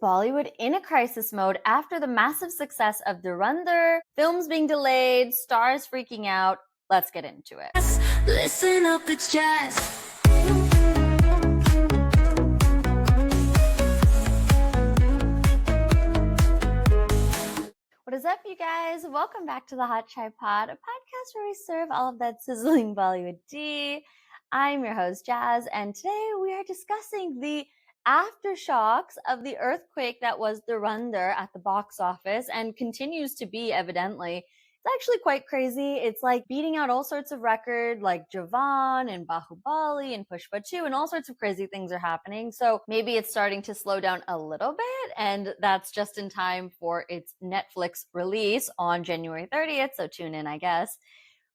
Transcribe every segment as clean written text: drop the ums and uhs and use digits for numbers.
Bollywood in a crisis mode after the massive success of Dhurandhar, films being delayed, stars freaking out. Let's get into it. Listen up, it's jazz. What is up, you guys? Welcome back to the Hot Chai Pod, a podcast where we serve all of that sizzling Bollywood tea. I'm your host, Jazz, and today we are discussing the aftershocks of the earthquake that was Dhurandhar at the box office and continues to be, evidently. It's actually quite crazy. It's like beating out all sorts of records like Javan and Bahubali and Pushpa 2 and all sorts of crazy things are happening. So maybe it's starting to slow down a little bit, and that's just in time for its Netflix release on January 30th. So tune in, I guess.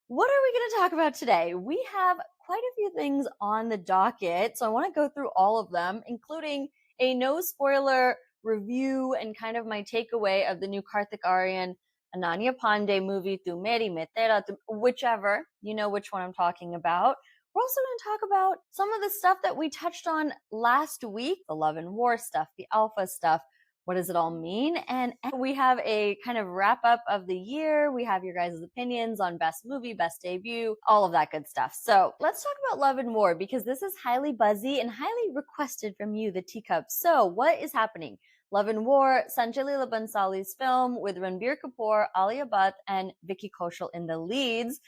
What are we going to talk about today? We have quite a few things on the docket, so I want to go through all of them, including a no spoiler review and kind of my takeaway of the new Karthik Aaryan Ananya Pandey movie, Tu Meri Main Tera, whichever, you know which one I'm talking about. We're also going to talk about some of the stuff that we touched on last week, the love and war stuff, the alpha stuff. What does it all mean? And we have a kind of wrap up of the year. We have your guys' opinions on best movie, best debut, all of that good stuff. So let's talk about love and war, because this is highly buzzy and highly requested from you, the teacups. So what is happening? Love and War, Sanjay Leela Bhansali's film with Ranbir Kapoor, Alia Bhatt, and Vicky Kaushal in the leads.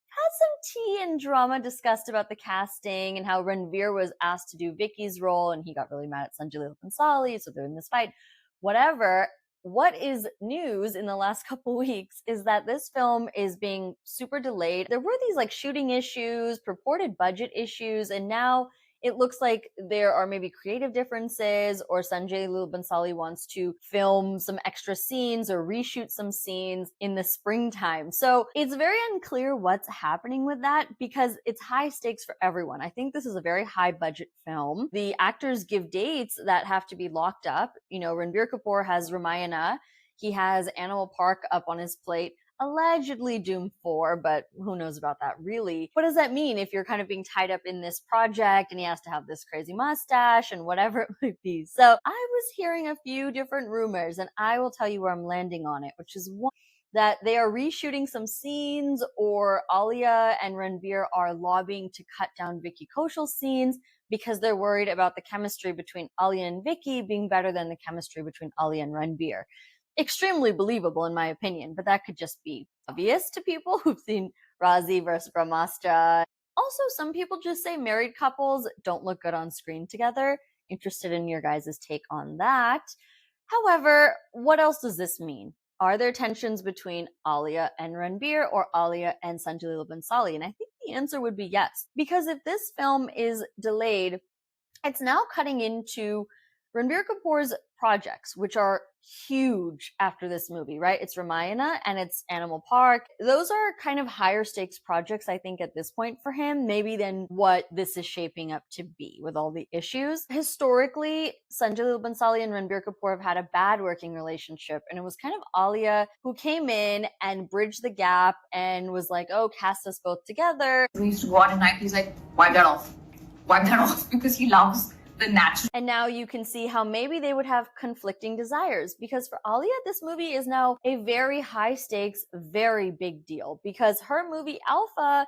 Had some tea and drama discussed about the casting and how Ranveer was asked to do Vicky's role and he got really mad at Sanjay Leela Bhansali, so they're in this fight. Whatever. What is news in the last couple weeks is that this film is being super delayed. There were these like shooting issues, purported budget issues, and now it looks like there are maybe creative differences, or Sanjay Leela Bhansali wants to film some extra scenes or reshoot some scenes in the springtime. So it's very unclear what's happening with that because it's high stakes for everyone. I think this is a very high budget film. The actors give dates that have to be locked up. You know, Ranbir Kapoor has Ramayana. He has Animal Park up on his plate. Allegedly Doom 4, but who knows about that really. What does that mean if you're kind of being tied up in this project and he has to have this crazy mustache and whatever it might be? So I was hearing a few different rumors, and I will tell you where I'm landing on it, which is one, that they are reshooting some scenes, or Alia and Ranbir are lobbying to cut down Vicky Kaushal's scenes because they're worried about the chemistry between Alia and Vicky being better than the chemistry between Alia and Ranbir. Extremely believable in my opinion, but that could just be obvious to people who've seen Razi versus Brahmastra. Also, some people just say married couples don't look good on screen together. Interested in your guys' take on that. However, what else does this mean? Are there tensions between Alia and Ranbir, or Alia and Sanjay Leela Bhansali? And I think the answer would be yes, because if this film is delayed, it's now cutting into Ranbir Kapoor's projects, which are huge after this movie, right? It's Ramayana and it's Animal Park. Those are kind of higher stakes projects, I think, at this point for him, maybe than what this is shaping up to be with all the issues. Historically, Sanjay Leela Bhansali and Ranbir Kapoor have had a bad working relationship, and it was kind of Alia who came in and bridged the gap and was like, oh, cast us both together. We used to go out at night, he's like, wipe that off, because he loves the natural. And now you can see how maybe they would have conflicting desires, because for Alia, this movie is now a very high stakes, very big deal, because her movie Alpha,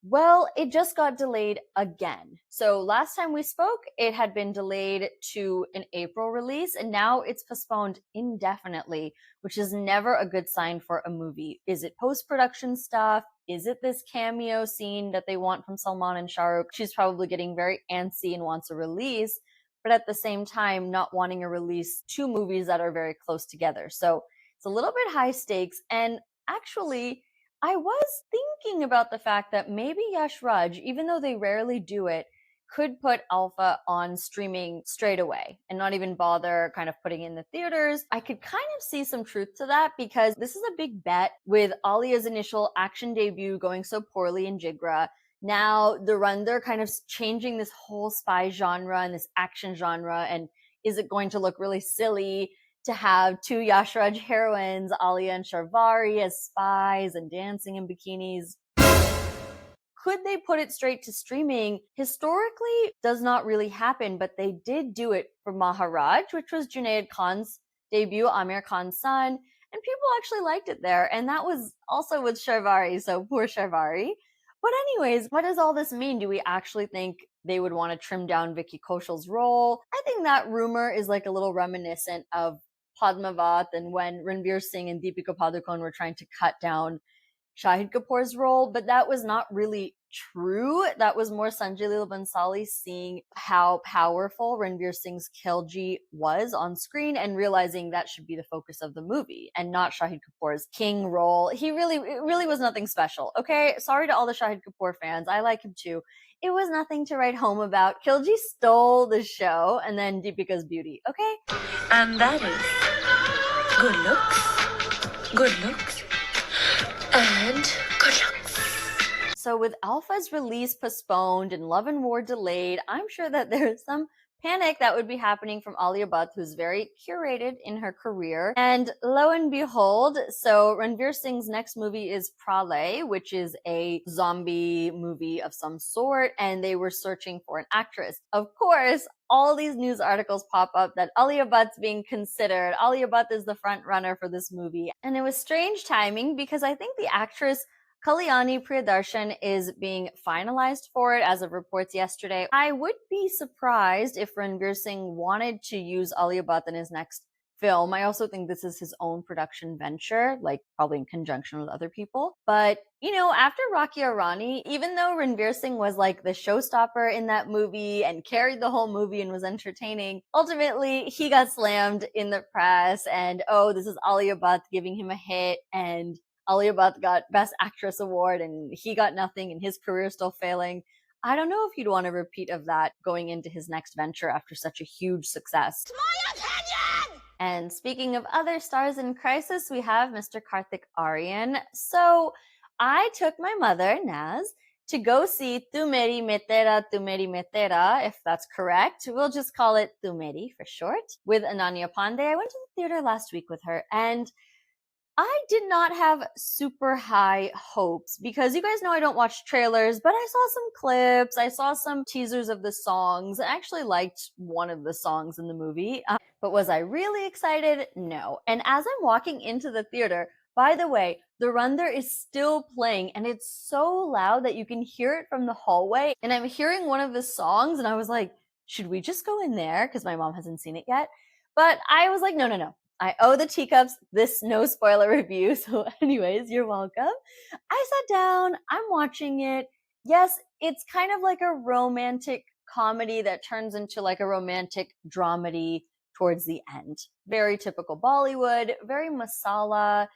well, it just got delayed again. So last time we spoke, it had been delayed to an April release, and now it's postponed indefinitely, which is never a good sign for a movie. Is it post-production stuff? Is it this cameo scene that they want from Salman and Shah Rukh? She's probably getting very antsy and wants a release, but at the same time, not wanting to release two movies that are very close together. So it's a little bit high stakes. And actually, I was thinking about the fact that maybe Yash Raj, even though they rarely do it, could put Alpha on streaming straight away and not even bother kind of putting it in the theaters. I could kind of see some truth to that, because this is a big bet with Alia's initial action debut going so poorly in Jigra. Now Dhurandhar kind of changing this whole spy genre and this action genre, and is it going to look really silly to have two Yash Raj heroines, Alia and Sharvari, as spies and dancing in bikinis? Could they put it straight to streaming? Historically, does not really happen, but they did do it for Maharaj, which was Junaid Khan's debut, Amir Khan's son, and people actually liked it there. And that was also with Sharvari, so poor Sharvari. But anyways, what does all this mean? Do we actually think they would want to trim down Vicky Kaushal's role? I think that rumor is like a little reminiscent of Padmavat and when Ranveer Singh and Deepika Padukone were trying to cut down Shahid Kapoor's role, but that was not really true. That was more Sanjay Leela Bhansali seeing how powerful Ranveer Singh's Khilji was on screen and realizing that should be the focus of the movie and not Shahid Kapoor's king role. It really was nothing special. Okay, sorry to all the Shahid Kapoor fans. I like him too. It was nothing to write home about. Khilji stole the show and then Deepika's beauty. Okay? And that is good looks, and good looks. So with Alpha's release postponed and Love and War delayed, I'm sure that there's some panic that would be happening from Alia Bhatt, who's very curated in her career. And lo and behold, so Ranveer Singh's next movie is Pralay, which is a zombie movie of some sort, and they were searching for an actress. Of course, all these news articles pop up that Alia Bhatt's being considered. Alia Bhatt is the front runner for this movie. And it was strange timing because I think the actress Kalyani Priyadarshan is being finalized for it as of reports yesterday. I would be surprised if Ranveer Singh wanted to use Alia Bhatt in his next film. I also think this is his own production venture, like probably in conjunction with other people. But, you know, after Rocky Aur Rani, even though Ranveer Singh was like the showstopper in that movie and carried the whole movie and was entertaining, ultimately he got slammed in the press and, oh, this is Alia Bhatt giving him a hit and Alia Bhatt got Best Actress award and he got nothing and his career still failing. I don't know if you'd want a repeat of that going into his next venture after such a huge success. It's my opinion! And speaking of other stars in crisis, we have Mr. Karthik Aaryan. So I took my mother, Naz, to go see Tu Meri Metera, if that's correct. We'll just call it Tu Meri for short, with Ananya Pandey. I went to the theater last week with her, and I did not have super high hopes because you guys know I don't watch trailers, but I saw some clips, I saw some teasers of the songs. I actually liked one of the songs in the movie, but was I really excited? No. And as I'm walking into the theater, by the way, Dhurandhar is still playing and it's so loud that you can hear it from the hallway. And I'm hearing one of the songs and I was like, should we just go in there? Because my mom hasn't seen it yet. But I was like, no. I owe the teacups this no spoiler review. So anyways, you're welcome. I sat down, I'm watching it. Yes, it's kind of like a romantic comedy that turns into like a romantic dramedy towards the end. Very typical Bollywood, very masala.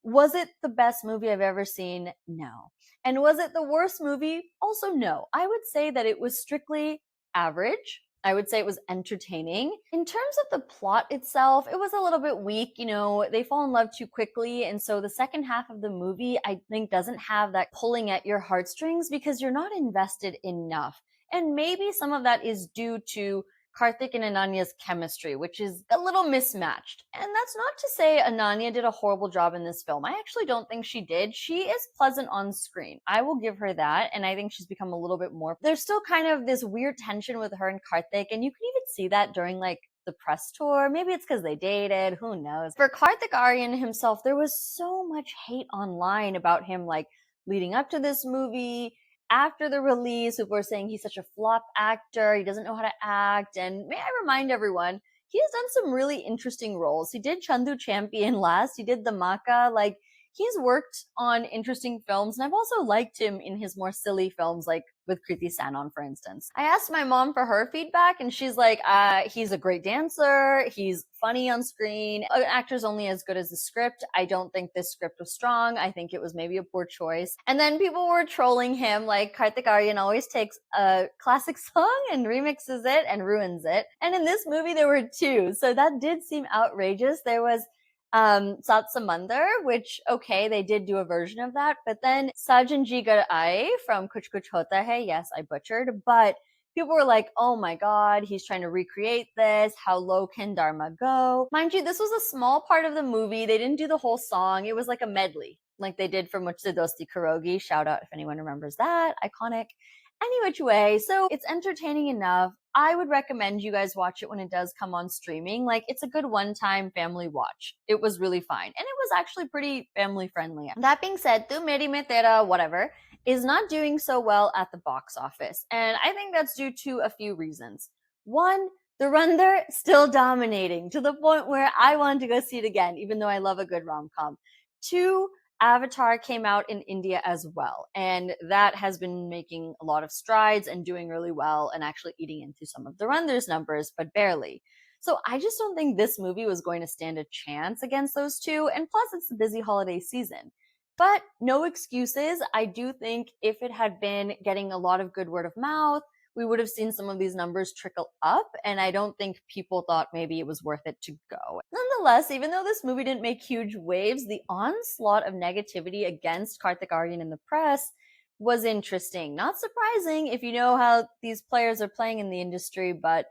Was it the best movie I've ever seen? No. And was it the worst movie? Also no. I would say that it was strictly average. I would say it was entertaining. In terms of the plot itself, it was a little bit weak. You know, they fall in love too quickly. And so the second half of the movie, I think, doesn't have that pulling at your heartstrings because you're not invested enough. And maybe some of that is due to Karthik and Ananya's chemistry, which is a little mismatched. And that's not to say Ananya did a horrible job in this film. I actually don't think she did. She is pleasant on screen. I will give her that. And I think she's become a little bit more. There's still kind of this weird tension with her and Karthik. And you can even see that during like the press tour. Maybe it's because they dated. Who knows? For Karthik Aaryan himself, there was so much hate online about him, like leading up to this movie. After the release, people were saying he's such a flop actor, he doesn't know how to act, and may I remind everyone, he has done some really interesting roles. He did Chandu Champion last, he did The Maka, like, he's worked on interesting films, and I've also liked him in his more silly films, like with Kriti Sanon, for instance. I asked my mom for her feedback, and she's like, he's a great dancer, he's funny on screen, an actor's only as good as the script. I don't think this script was strong. I think it was maybe a poor choice. And then people were trolling him, like Karthik Aaryan always takes a classic song and remixes it and ruins it. And in this movie, there were two, so that did seem outrageous. There was Sat Samandar, which, okay, they did do a version of that, but then Sajan Ji Gar Aaye from Kuch Kuch Hota Hai, yes, I butchered, but people were like, oh my god, he's trying to recreate this, how low can Dharma go? Mind you, this was a small part of the movie, they didn't do the whole song, it was like a medley. like they did for Mujhse Dosti Karogi. Shout out if anyone remembers that. Iconic. Any which way, so it's entertaining enough. I would recommend you guys watch it when it does come on streaming. Like, it's a good one-time family watch. It was really fine. And it was actually pretty family-friendly. That being said, Tu Meri Mein Tera, whatever, is not doing so well at the box office. And I think that's due to a few reasons. One, Dhurandhar still dominating to the point where I want to go see it again, even though I love a good rom-com. Two, Avatar came out in India as well, and that has been making a lot of strides and doing really well and actually eating into some of Dhurandhar's numbers, but barely. So I just don't think this movie was going to stand a chance against those two, and plus it's the busy holiday season. But no excuses. I do think if it had been getting a lot of good word of mouth, we would have seen some of these numbers trickle up, and I don't think people thought maybe it was worth it to go. Nonetheless, even though this movie didn't make huge waves, the onslaught of negativity against Karthik Aaryan in the press was interesting. Not surprising if you know how these players are playing in the industry, but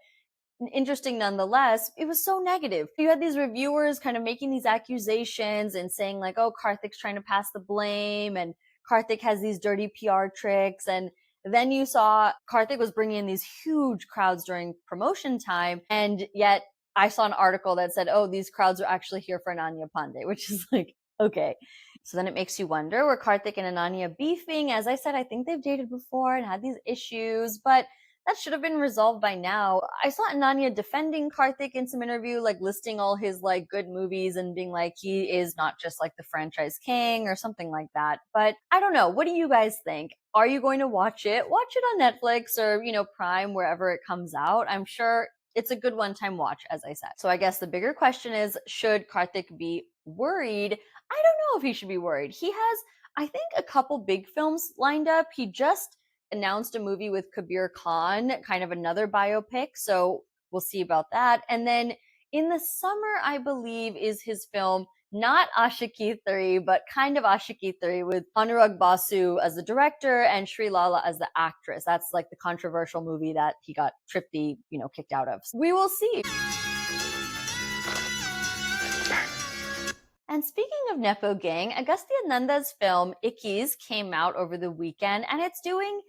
interesting nonetheless. It was so negative. You had these reviewers kind of making these accusations and saying like, oh, Karthik's trying to pass the blame and Karthik has these dirty PR tricks. And then you saw Karthik was bringing in these huge crowds during promotion time. And yet I saw an article that said, oh, these crowds are actually here for Ananya Pandey, which is like, okay. So then it makes you wonder, were Karthik and Ananya beefing? As I said, I think they've dated before and had these issues, but that should have been resolved by now. I saw Ananya defending Karthik in some interview, like listing all his like good movies and being like, he is not just like the franchise king or something like that. But I don't know. What do you guys think? Are you going to watch it? Watch it on Netflix or, Prime, wherever it comes out. I'm sure it's a good one-time watch, as I said. So I guess the bigger question is, should Karthik be worried? I don't know if he should be worried. He has, I think, a couple big films lined up. He just announced a movie with Kabir Khan, kind of another biopic. So we'll see about that. And then in the summer, I believe, is his film, not Ashiki 3, but kind of Ashiki 3 with Anurag Basu as the director and Sri Lala as the actress. That's like the controversial movie that he got Tripti, kicked out of. We will see. And speaking of Nepo Gang, Agastya Nanda's film Ickies came out over the weekend and it's doing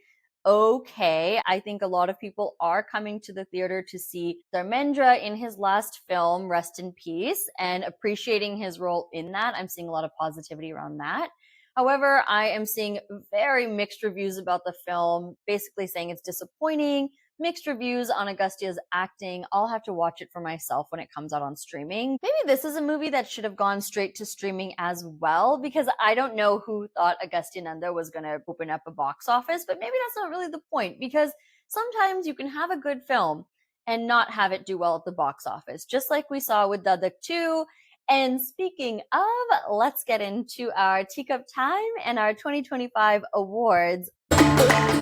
okay. I think a lot of people are coming to the theater to see Dharmendra in his last film, Rest in Peace, and appreciating his role in that. I'm seeing a lot of positivity around that. However, I am seeing very mixed reviews about the film, basically saying it's disappointing, mixed reviews on Agastya's acting. I'll have to watch it for myself when it comes out on streaming. Maybe this is a movie that should have gone straight to streaming as well, because I don't know who thought Agastya Nanda was going to open up a box office, but maybe that's not really the point, because sometimes you can have a good film and not have it do well at the box office, just like we saw with Dhadak 2. And speaking of, let's get into our teacup time and our 2025 awards.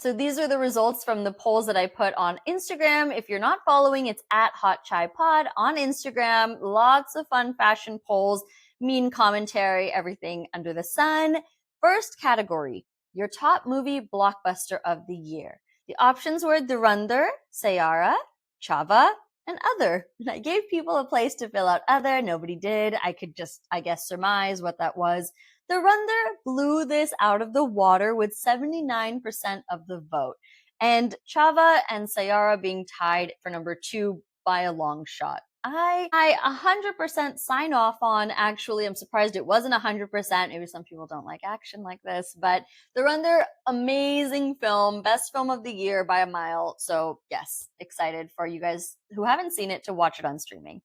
So these are the results from the polls that I put on Instagram. If you're not following, it's at Hot Chai Pod on Instagram. Lots of fun fashion polls, mean commentary, everything under the sun. First category, your top movie blockbuster of the year. The options were Dhurandhar, Sayara, Chava, and Other. And I gave people a place to fill out Other. Nobody did. I could just, surmise what that was. Dhurandhar blew this out of the water with 79% of the vote. And Chava and Sayara being tied for number 2 by a long shot. I 100% sign off on. Actually, I'm surprised it wasn't 100%. Maybe some people don't like action like this, but Dhurandhar, amazing film, best film of the year by a mile. So yes, excited for you guys who haven't seen it to watch it on streaming.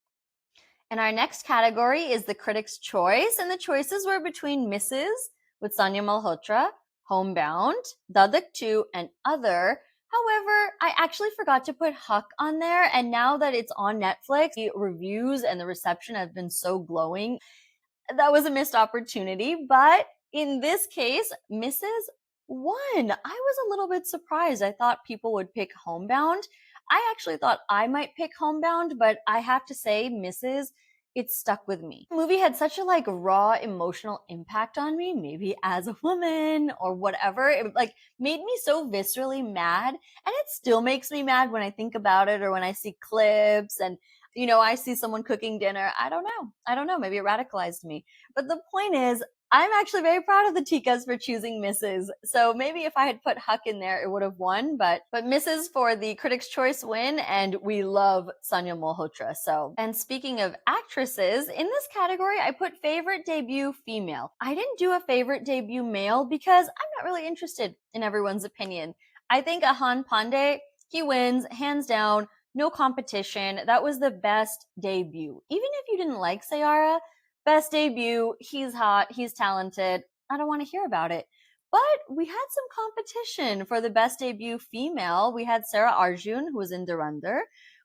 And our next category is the Critics' Choice, and the choices were between Mrs. with Sanya Malhotra, Homebound, Dhadak 2, and Other. However, I actually forgot to put Huck on there, and now that it's on Netflix, the reviews and the reception have been so glowing. That was a missed opportunity, but in this case, Mrs. won. I was a little bit surprised. I thought people would pick Homebound. I actually thought I might pick Homebound, but I have to say, Mrs., it stuck with me. The movie had such a raw emotional impact on me, maybe as a woman or whatever. It made me so viscerally mad, and it still makes me mad when I think about it or when I see clips and I see someone cooking dinner. I don't know. Maybe it radicalized me. But the point is, I'm actually very proud of the Tikas for choosing Mrs. So maybe if I had put Huck in there, it would have won, but Mrs. for the Critics' Choice win, and we love Sanya Malhotra. So, and speaking of actresses, in this category, I put favorite debut female. I didn't do a favorite debut male because I'm not really interested in everyone's opinion. I think Ahan Pandey, he wins, hands down, no competition. That was the best debut. Even if you didn't like Sayara, best debut, he's hot, he's talented. I don't want to hear about it. But we had some competition for the best debut female. We had Sarah Arjun, who was in Dhurandhar.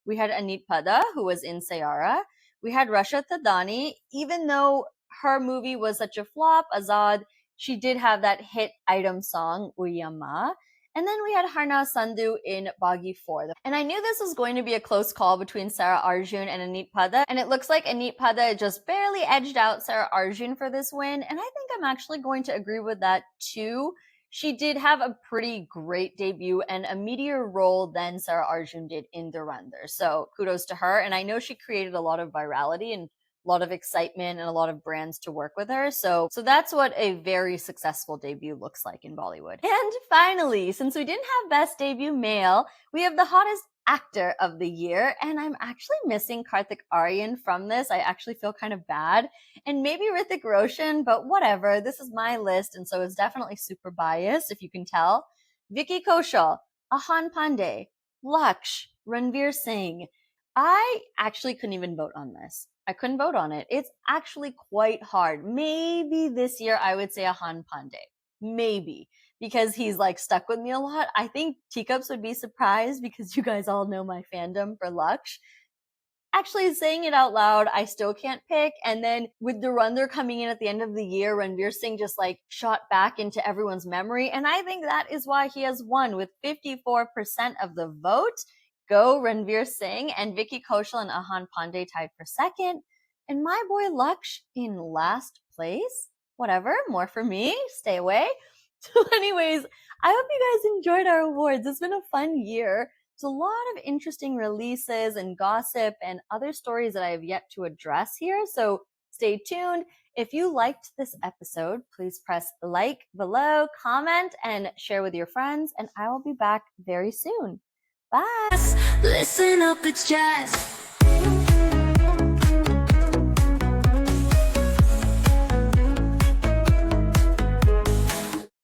We had Anit Pada, who was in Sayara. We had Rasha Tadani. Even though her movie was such a flop, Azad, she did have that hit item song, Uyama. And then we had Harna Sandhu in Bagi 4. And I knew this was going to be a close call between Sarah Arjun and Anit Pada. And it looks like Anit Pada just barely edged out Sarah Arjun for this win. And I think I'm actually going to agree with that too. She did have a pretty great debut and a meatier role than Sarah Arjun did in Dhurandhar. So kudos to her. And I know she created a lot of virality and a lot of excitement and a lot of brands to work with her. So that's what a very successful debut looks like in Bollywood. And finally, since we didn't have best debut male, we have the hottest actor of the year. And I'm actually missing Karthik Aaryan from this. I actually feel kind of bad. And maybe Hrithik Roshan, but whatever. This is my list. And so it's definitely super biased, if you can tell. Vicky Kaushal, Ahan Pandey, Laksh, Ranveer Singh. I actually couldn't even vote on this. I couldn't vote on it. It's actually quite hard. Maybe this year I would say Ahan Pandey. Maybe. Because he's like stuck with me a lot. I think Teacups would be surprised because you guys all know my fandom for Laksh. Actually, saying it out loud, I still can't pick. And then with Dhurandhar coming in at the end of the year, Ranveer Singh just like shot back into everyone's memory. And I think that is why he has won with 54% of the vote. Go Ranveer Singh, and Vicky Kaushal and Ahan Pandey tied for second. And my boy Laksh in last place. Whatever, more for me. Stay away. So anyways, I hope you guys enjoyed our awards. It's been a fun year. There's a lot of interesting releases and gossip and other stories that I have yet to address here. So stay tuned. If you liked this episode, please press like below, comment, and share with your friends. And I will be back very soon. Bye. Listen up, it's jazz.